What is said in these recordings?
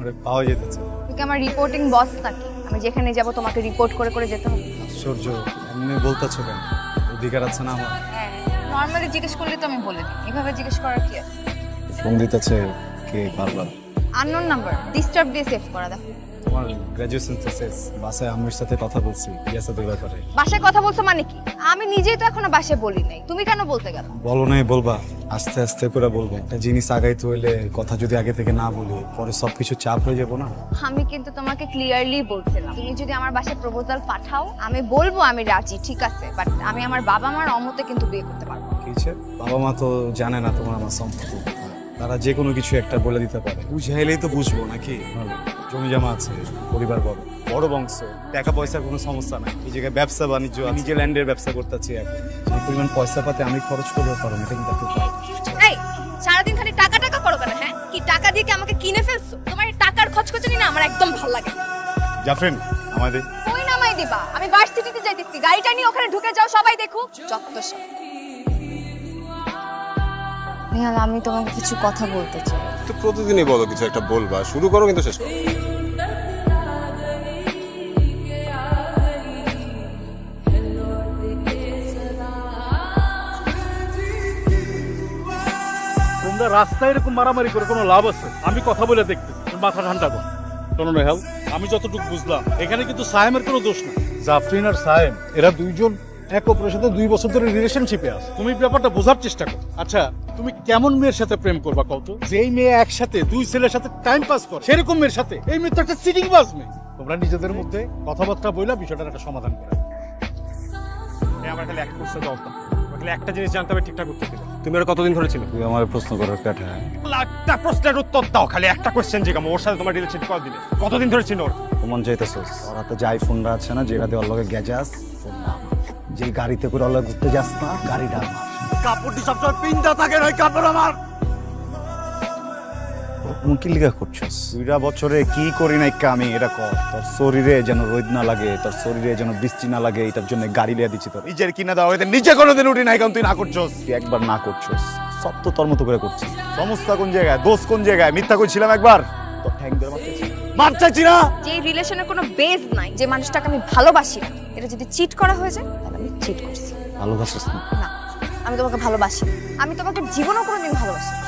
আরে পাওয়া যেতেছে। তুমি কি আমার রিপোর্টিং বস নাকি? আমি যেখানে যাব তোমাকে রিপোর্ট করে করে যেতে হবে? আশ্চর্য, এমনি বলতেছো কেন? অধিকার আছে না আমার? হ্যাঁ, নরমালি জিজ্ঞেস করলে তো আমি বলে দিই, এভাবে জিজ্ঞেস করার কি আছে? ফোন দিতেছে কে বারবার? আননোন নাম্বার, ডিস্টার্ব দিয়ে সেভ করা। দেখো তোমার গ্র্যাজুয়েশন শেষ, বাসায় আম্মুর সাথে কথা বলছি ইয়াসাদের ব্যাপারে। বাসায় কথা বলছো মানে কি? আমি নিজেই তো এখনো বাসায় বলি নাই, তুমি কেন বলতে গেল? বলো নাই বলবা, আস্তে আস্তে করে বলবো। একটা জিনিস আগাইতে হইলে কথা যদি আগে থেকে না বলি পরে সবকিছু চাপ হয়ে যাবো না। আমি কিন্তু তোমাকে ক্লিয়ারলি বলছিলাম, তুমি যদি আমার বাসায় প্রপোজাল পাঠাও আমি বলবো আমি রাজি, ঠিক আছে, বাট আমি আমার বাবা মার অমতে কিন্তু বিয়ে করতে পারবো। কিছে? বাবা মা তো জানে না তোমার আমার সম্পর্ক, তারা যে কোনো কিছু একটা বলে দিতে পারে, বুঝাইলেই তো বুঝবো নাকি? জমি জমা আছে, পরিবার বড়, বড় বংশ, টাকা পয়সার কোনো সমস্যা নাই। এই জায়গায় ব্যবসা বাণিজ্য, নিজে ল্যান্ডের ব্যবসা করতেছি এখন। যে পরিমাণ পয়সা পাতে আমি খরচ করতে পারবো এটা কিন্তু একটু পাই। এই সারাদিন খালি টাকা টাকা করো কেন? হ্যাঁ, কি টাকা দিয়ে কি আমাকে কিনে ফেলছো? তোমার এই টাকার খচখচানি না আমার একদম ভালো লাগে না। জাফরিন আমাদের কই নামাই দিবা? আমি ভার্সিটিতে যাইতেছি, গাড়িটা নিয়ে ওখানে ঢুকে যাও, সবাই দেখুক। যত সব। নিহাল, আমি তোমাকে কিছু কথা বলতে চাই। তো প্রতিদিনই বলো কিছু একটা বলবা, শুরু করো কিন্তু শেষ করো। তোমরা রাস্তায় এরকম মারামারি করে কোনো লাভ আছে? আমি কথা বলে দেখতেছি, মাথা ঠান্ডা কর। শোনো নেহাল, আমি যতটুকু বুঝলাম এখানে কিন্তু সায়েমের কোনো দোষ না। জাফরিন আর সায়েম এরা দুইজন এক অপরের সাথে 2 বছর ধরে রিলেশনশিপে আছে। তুমি ব্যাপারটা বোঝার চেষ্টা করো। আচ্ছা, তুমি কেমন মেয়ের সাথে প্রেম করবা কত? যেই মেয়ে একসাথে 2 ছেলের সাথে টাইম পাস করে সেরকম মেয়ের সাথে? এই মেয়ে তো একটা সিটিং বাজ মেয়ে। তোমরা নিজেদের মধ্যে কথাবার্তা বইলা বিষয়টার একটা সমাধান করে। আমার খালি একটা প্রশ্ন দাও, খালি একটা জিনিস জানতে হবে ঠিকঠাক উত্তর দিবে। তুমি আর কতদিন ধরে ছিল? তুই আমার প্রশ্ন করার কাটা। লাখটা প্রশ্নের উত্তর দাও, খালি একটা কোশ্চেন জিজ্ঞাসা। ওর সাথে তোমার রিলেশনশিপ কতদিন, কতদিন ধরে ছিল? মন চাইতেছস ওর হাতে যে আইফোনটা আছে না, যেটা দিয়ে ওর লগে গেজাস, যে গাড়িতে করে ওর লগে ঘুরতে যাস না, গাড়িটা আমার। কাপড়টি সবসময় পিন্দা থাকে, ওই কাপড় আমার। তুমি কি লিগা করছস? 2 বছরে কি করি নাই আমি, এটা কর। তোর শরীরে যেন রোদ না লাগে, তোর শরীরে যেন বৃষ্টি না লাগে, এটার জন্য গাড়ি লিয়া দিচ্ছি তোর। নিজের কিনা দাও, এতে নিজে কোনোদিন উঠি নাই, কারণ তুই না করছস। তুই একবার না করছস, সব তো তোর মতো করে করছিস। সমস্যা কোন জায়গায়, দোষ কোন জায়গায়? মিথ্যা কইছিলাম একবার, তোর ঠ্যাং ধরে মারতেছি না। যে রিলেশনের কোনো বেস নাই, যে মানুষটাকে আমি ভালোবাসি না, এটা যদি চিট করা হয়ে যায় তাহলে আমি চিট করছি। ভালোবাসিস না? না, আমি তোমাকে ভালোবাসি। আমি তোমাকে জীবনও কোনোদিন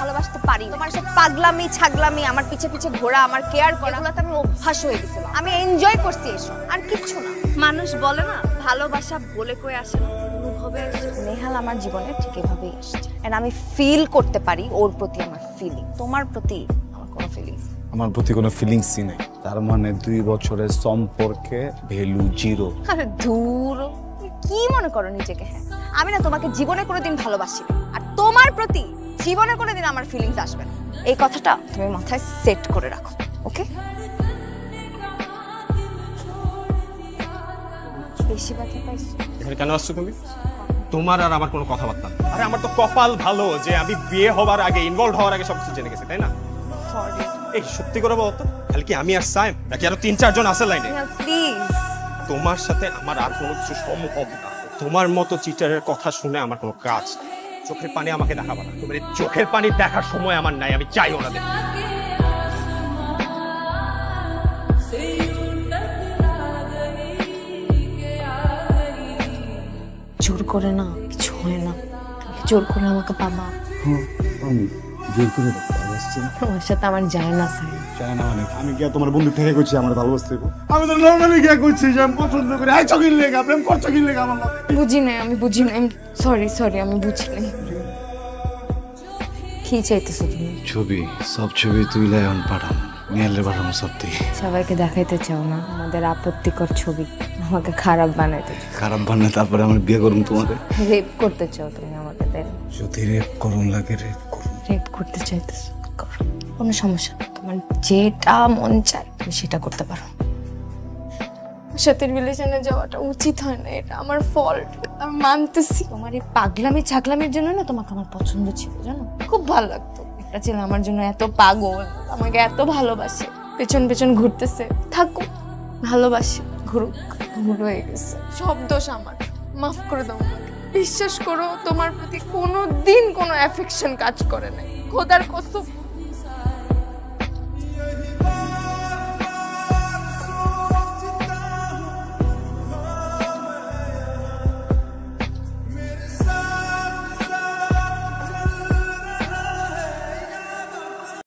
ভালোবাসতে পারি। তোমার সব পাগলামি ছাগলামি, আমার পিছে পিছে ঘোরা, আমার কেয়ার করা, এগুলোতে আমি অভ্যাস হয়ে গেছিল। আমি এনজয় করছি এসব, আর কিচ্ছু না। মানুষ বলে না ভালোবাসা বলে কয়ে আসে না, অনুভবে আসে। নেহাল আমার জীবনে ঠিক এভাবেই আসছে, এন্ড আমি ফিল করতে পারি ওর প্রতি আমার ফিলিং। তোমার প্রতি আমার কোনো ফিলিংস? আমার প্রতি কোনো ফিলিংসই নেই। তার মানে 2 বছরের সম্পর্কে ভ্যালু 0। আরে দূর, কি মনে করো নিজেকে? হ্যাঁ, আমি না তোমাকে জীবনে কোনোদিন ভালোবাসি না, আর তোমার প্রতি জীবনে কোনোদিন আমার ফিলিংস আসবে না। এই কথাটা তুমি মাথায় সেট করে রাখো, ওকে? বেশি ব্যথা পাইছো? এখানে কেন আসছো তুমি? তোমার আর আমার কোনো কথাবার্তা নেই। আরে আমার তো কপাল ভালো যে আমি বিয়ে হওয়ার আগে, ইনভলভ হওয়ার আগে সবকিছু জেনে গেছি, তাই না? সরি। এই সত্যি করে বলো তো, খালি কি আমি আর সায়েম, নাকি আরো 3-4 জন আছে লাইনে? প্লিজ। তোমার সাথে আমার আর কোনো কিছু সম্ভব না। তোমার মতো চিটারের কথা শুনে আমার কোনো কাজ নেই। চোখের পানি আমাকে দেখাবা না। তোমার এই চোখের পানি দেখার সময় আমার নাই, আমি চাইও না দেখতে। জোর করে না কিছু হয় না, জোর করে আমাকে পাবা। আমি জোর করে ভালোবাসছি না। তোমার সাথে আমার যায় না স্যার। চাই না মানে আমি গিয়া তোমার বন্ধু থেকে কইছি আমার ভালোবাসতে। আমি তো নরমালি গিয়া কইছি যে আমি পছন্দ করি। আই চকির লেগা প্রেম করছো কি লেগা আমার লগে? বুঝি নাই, আমি বুঝি নাই। সরি, আমি বুঝি নাই। কি চাইতেছো তুমি? ছবি, সব ছবি তুইলে এখন পাঠাম, নিয়ে পাঠাম সব তুই। সবাইকে দেখাইতে চাও না আমাদের আপত্তিকর ছবি, আমাকে খারাপ বানাইতে চাও, খারাপ বানায় তারপরে আমার বিয়ে করুন তোমাকে। রেপ করতে চাও তুমি আমাকে? দেন যদি রেপ করুন লাগে রেপ করুন। রেপ করতে চাইতেছো, করো, কোনো সমস্যা নেই। তোমার যেটা মন চায় তুমি সেটা করতে পারো। সাথে রিলেশনে যাওয়াটা উচিত হয় না, এটা আমার ফল্ট, আমি মানতেছি। তোমার এই পাগলামি ছাগলামির জন্য না তোমাকে আমার পছন্দ ছিল, জানো? খুব ভালো লাগতো। একটা ছেলে আমার জন্য এত পাগল, আমাকে এত ভালোবাসে, পেছন পেছন ঘুরতেছে। থাকুক, ভালোবাসি, ঘুরুক। ভুল হয়ে গেছে, সব দোষ আমার, মাফ করে দাও আমাকে। বিশ্বাস করো তোমার প্রতি কোনোদিন কোনো অ্যাফেকশন কাজ করে নাই, খোদার কসম।